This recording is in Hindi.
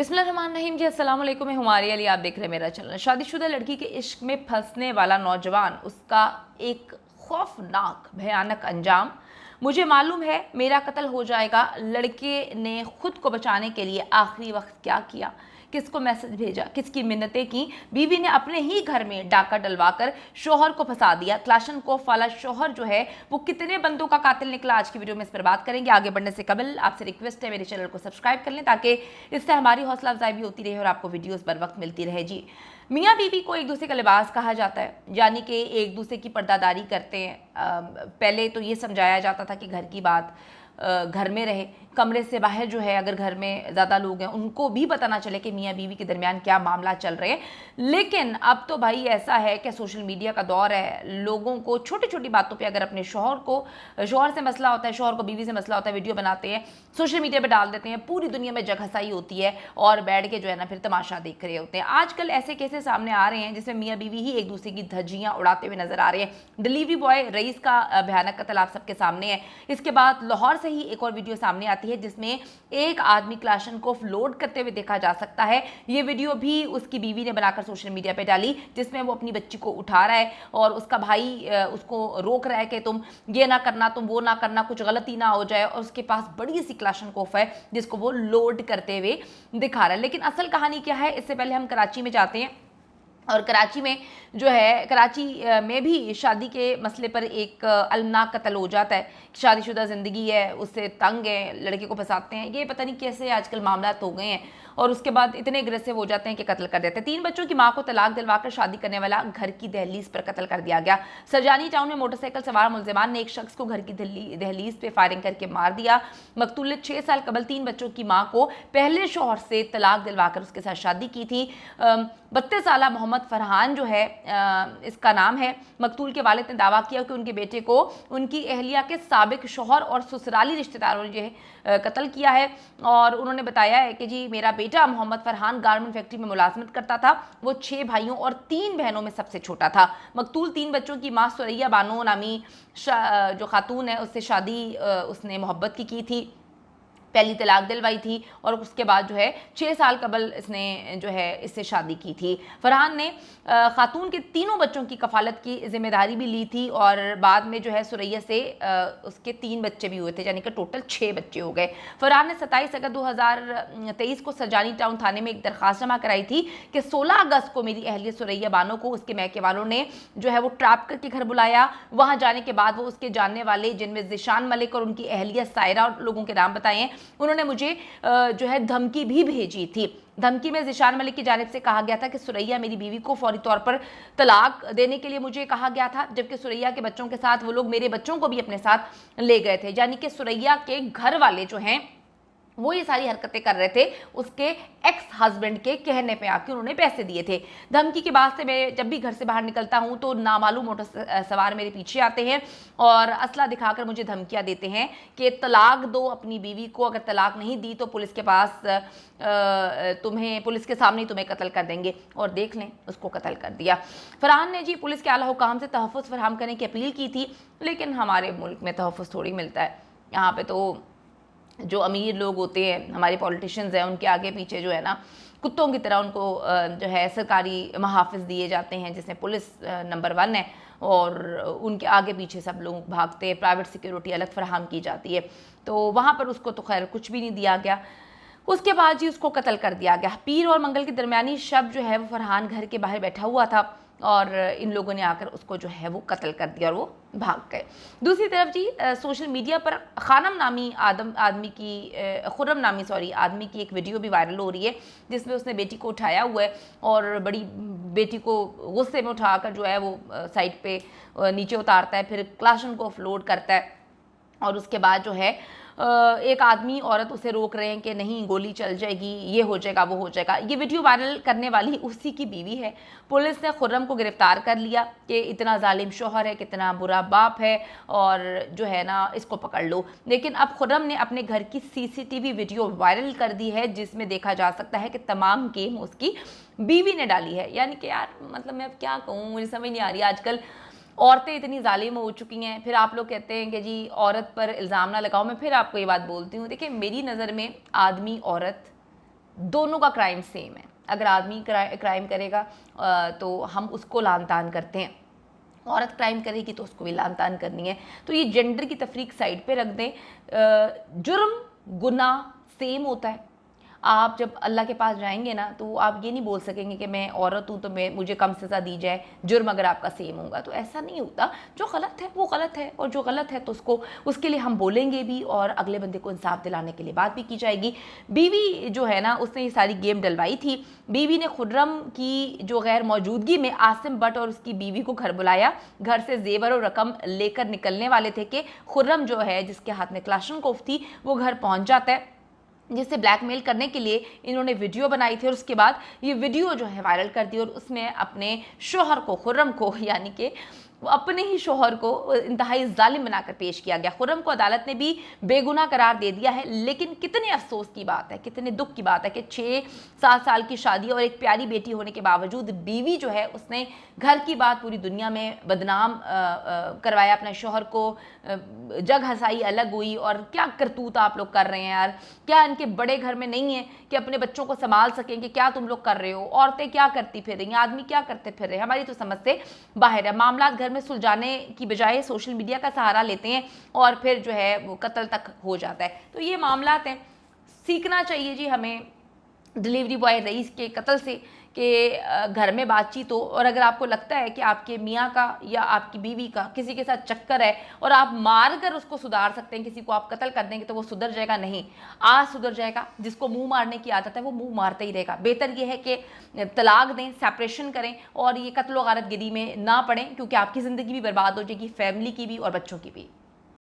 बिस्मिल्लाहिर्रहमानिर्रहीम जी, अस्सलाम वालेकुम। मैं हुमारी अली, आप देख रहे हैं मेरा चैनल। शादीशुदा लड़की के इश्क में फंसने वाला नौजवान, उसका एक खौफनाक भयानक अंजाम। मुझे मालूम है मेरा कत्ल हो जाएगा। लड़के ने खुद को बचाने के लिए आखिरी वक्त क्या किया, किसको मैसेज भेजा, किसकी मिन्नतें की। बीवी ने अपने ही घर में डाका डलवाकर शोहर को फंसा दिया। क्लाशनकोफ वाला शोहर जो है वो कितने बंदों का कातिल निकला, आज की वीडियो में इस पर बात करेंगे। आगे बढ़ने से कबल आपसे रिक्वेस्ट है मेरे चैनल को सब्सक्राइब कर लें ताकि इससे हमारी हौसला अफजाई भी होती रहे और आपको वीडियोस बर वक्त मिलती रहे। जी, मियाँ बीवी को एक दूसरे का लिबास कहा जाता है, यानी कि एक दूसरे की पर्दादारी करते हैं। पहले तो ये समझाया जाता था कि घर की बात घर में रहे, कमरे से बाहर जो है अगर घर में ज़्यादा लोग हैं उनको भी पता ना चले कि मियाँ बीवी के दरमियान क्या मामला चल रहे हैं। लेकिन अब तो भाई ऐसा है कि सोशल मीडिया का दौर है। लोगों को छोटी छोटी बातों पे अगर अपने शोहर से मसला होता है, शोहर को बीवी से मसला होता है, वीडियो बनाते हैं, सोशल मीडिया पर डाल देते हैं, पूरी दुनिया में जगहसाई होती है और बैठ के जो है ना फिर तमाशा देख रहे होते हैं। आजकल ऐसे केसेस सामने आ रहे हैं जिसमें मियाँ बीवी ही एक दूसरे की धज्जियाँ उड़ाते हुए नजर आ रहे हैं। डिलीवरी बॉय रईस का भयानक कत्ल आप सबके सामने है। इसके बाद लाहौर से ही एक और वीडियो सामने आती है जिसमें एक आदमी क्लाशनकोफ लोड करते हुए देखा जा सकता है। ये वीडियो भी उसकी बीवी ने बनाकर सोशल मीडिया पे डाली, जिसमें वो अपनी बच्ची को उठा रहा है और उसका भाई उसको रोक रहा है कि तुम ये ना करना, तुम वो ना करना, कुछ गलती ना हो जाए। और उसके पास बड़ी सी क्लाशनकोफ है जिसको वो लोड करते हुए दिखा रहा है। लेकिन असल कहानी क्या है, इससे पहले हम कराची में जाते हैं। और कराची में जो है, कराची में भी शादी के मसले पर एक अलमनाक कत्ल हो जाता है। शादीशुदा ज़िंदगी है, उससे तंग है, लड़के को फंसाते हैं। ये पता नहीं कैसे आजकल मामला हो गए हैं और उसके बाद इतने अग्रेसिव हो जाते हैं कि कत्ल कर देते हैं। 3 बच्चों की मां को तलाक दिलवाकर शादी करने वाला घर की दहलीज पर कत्ल कर दिया गया। सरजानी टाउन में मोटरसाइकिल सवार मुलजिमान ने एक शख्स को घर की दहलीज पे फायरिंग करके मार दिया। मकतूल ने 6 साल कबल 3 बच्चों की मां को पहले शौहर से तलाक दिलवाकर उसके साथ शादी की थी। 32 साल मोहम्मद फरहान जो है इसका नाम है। मकतूल के वालिद ने दावा किया कि उनके बेटे को उनकी अहलिया के साबिक शौहर और ससुराली रिश्तेदारों ने जो है कत्ल किया है। और उन्होंने बताया है कि जी मेरा बेटा मोहम्मद फरहान गारमेंट फैक्ट्री में मुलाजमत करता था। वो 6 भाइयों और 3 बहनों में सबसे छोटा था। मकतूल 3 बच्चों की मां सुरैया बानो नामी जो खातून है उससे शादी उसने मोहब्बत की थी, पहली तलाक दिलवाई थी और उसके बाद जो है 6 साल कबल इसने जो है इससे शादी की थी। फरहान ने खातून के तीनों बच्चों की कफालत की जिम्मेदारी भी ली थी और बाद में जो है सुरैया से उसके 3 बच्चे भी हुए थे, यानी कि टोटल 6 बच्चे हो गए। फरहान ने 27 अगस्त 2023 को सरजानी टाउन थाने में एक दरखास्त जमा कराई थी कि 16 अगस्त को मेरी अहलिया सुरैया बानो को उसके मैके वालों ने जो है वो ट्रैप करके घर बुलाया। वहाँ जाने के बाद वो उसके जानने वाले, जिनमें जिशान मलिक और उनकी अहलिया सायरा और लोगों के नाम बताए हैं, उन्होंने मुझे जो है धमकी भी भेजी थी। धमकी में जिशान मलिक की जानिब से कहा गया था कि सुरैया मेरी बीवी को फौरी तौर पर तलाक देने के लिए मुझे कहा गया था, जबकि सुरैया के बच्चों के साथ वो लोग मेरे बच्चों को भी अपने साथ ले गए थे। यानी कि सुरैया के घर वाले जो हैं वो ये सारी हरकतें कर रहे थे उसके एक्स हस्बैंड के कहने पे आके उन्होंने पैसे दिए थे। धमकी के बाद से मैं जब भी घर से बाहर निकलता हूँ तो नामालूम मोटर सवार मेरे पीछे आते हैं और असला दिखाकर मुझे धमकियाँ देते हैं कि तलाक दो अपनी बीवी को, अगर तलाक नहीं दी तो पुलिस के पास पुलिस के सामने तुम्हें कत्ल कर देंगे। और देख लें, उसको कत्ल कर दिया। फरहान ने जी पुलिस के आला हुकाम से तहफ़्फ़ुज़ फराहम करने की अपील की थी, लेकिन हमारे मुल्क में तहफ़्फ़ुज़ थोड़ी मिलता है। यहाँ पर तो जो अमीर लोग होते हैं, हमारे पॉलिटिशियंस हैं, उनके आगे पीछे जो है ना कुत्तों की तरह उनको जो है सरकारी महाफिज दिए जाते हैं, जिसमें पुलिस नंबर 1 है और उनके आगे पीछे सब लोग भागते हैं। प्राइवेट सिक्योरिटी अलग फराहम की जाती है। तो वहाँ पर उसको तो खैर कुछ भी नहीं दिया गया। उसके बाद जी उसको कत्ल कर दिया गया। पीर और मंगल के दरमियानी शब जो है वो फरहान घर के बाहर बैठा हुआ था और इन लोगों ने आकर उसको जो है वो कत्ल कर दिया और वो भाग गए। दूसरी तरफ जी सोशल मीडिया पर खुर्रम नामी आदमी की एक वीडियो भी वायरल हो रही है जिसमें उसने बेटी को उठाया हुआ है और बड़ी बेटी को गुस्से में उठाकर जो है वो साइड पे नीचे उतारता है, फिर क्लाशन को ऑफलोड करता है और उसके बाद जो है एक आदमी औरत उसे रोक रहे हैं कि नहीं गोली चल जाएगी, ये हो जाएगा, वो हो जाएगा। ये वीडियो वायरल करने वाली उसी की बीवी है। पुलिस ने खुर्रम को गिरफ्तार कर लिया कि इतना जालिम शौहर है, कितना बुरा बाप है और जो है ना इसको पकड़ लो। लेकिन अब खुर्रम ने अपने घर की सीसीटीवी वीडियो वायरल कर दी है जिसमें देखा जा सकता है कि तमाम गेम उसकी बीवी ने डाली है। यानी कि यार मतलब मैं अब क्या कहूँ, मुझे समझ नहीं आ रही। आजकल औरतें इतनी जालिम हो चुकी हैं, फिर आप लोग कहते हैं कि जी औरत पर इल्ज़ाम ना लगाओ। मैं फिर आपको ये बात बोलती हूँ, देखिए मेरी नज़र में आदमी औरत दोनों का क्राइम सेम है। अगर आदमी क्राइम करेगा तो हम उसको लान तान करते हैं, औरत क्राइम करेगी तो उसको भी लान तान करनी है। तो ये जेंडर की तफरीक साइड पे रख दें। जुर्म गुनाह सेम होता है। आप जब अल्लाह के पास जाएंगे ना तो आप ये नहीं बोल सकेंगे कि मैं औरत हूँ तो मुझे कम सज़ा दी जाए, जुर्म अगर आपका सेम होगा। तो ऐसा नहीं होता। जो गलत है वो गलत है, और जो गलत है तो उसके लिए हम बोलेंगे भी, और अगले बंदे को इंसाफ दिलाने के लिए बात भी की जाएगी। बीवी जो है ना, उसने ये सारी गेम डलवाई थी। बीवी ने खुर्रम की जो गैर मौजूदगी में आसिम भट्ट और उसकी बीवी को घर बुलाया। घर से जेवर और रकम लेकर निकलने वाले थे कि खुर्रम जो है, जिसके हाथ में क्लाशनकोफ थी, वो घर पहुँच जाता है, जिससे ब्लैकमेल करने के लिए इन्होंने वीडियो बनाई थी। और उसके बाद ये वीडियो जो है वायरल कर दी, और उसमें अपने शोहर को, खुर्रम को, यानी कि अपने ही शोहर को इंतहाई जालिम बनाकर पेश किया गया। खुर्रम को अदालत ने भी बेगुनाह करार दे दिया है। लेकिन कितने अफसोस की बात है, कितने दुख की बात है कि 6-7 साल की शादी और एक प्यारी बेटी होने के बावजूद बीवी जो है, उसने घर की बात पूरी दुनिया में बदनाम करवाया, अपने शोहर को जग हंसाई, अलग हुई। और क्या करतूत आप लोग कर रहे हैं यार, क्या इनके बड़े घर में नहीं है कि अपने बच्चों को संभाल सकें? कि क्या तुम लोग कर रहे हो? औरतें क्या करती फिर रही हैं, आदमी क्या करते फिर रहे हैं? हमारी तो समझ से बाहर है। मामला घर में सुलझाने की बजाय सोशल मीडिया का सहारा लेते हैं, और फिर जो है वो कत्ल तक हो जाता है। तो ये मामलात हैं, सीखना चाहिए जी हमें डिलीवरी बॉय रईस के कत्ल से, कि घर में बातचीत हो। और अगर आपको लगता है कि आपके मियाँ का या आपकी बीवी का किसी के साथ चक्कर है और आप मार कर उसको सुधार सकते हैं, किसी को आप कत्ल कर देंगे तो वो सुधर जाएगा, नहीं, आज सुधर जाएगा। जिसको मुंह मारने की आदत है वो मुंह मारते ही रहेगा। बेहतर ये है कि तलाक दें, सेपरेशन करें, और ये कत्ल व गारतगिरी में ना पड़ें, क्योंकि आपकी ज़िंदगी भी बर्बाद हो जाएगी, फैमिली की भी और बच्चों की भी।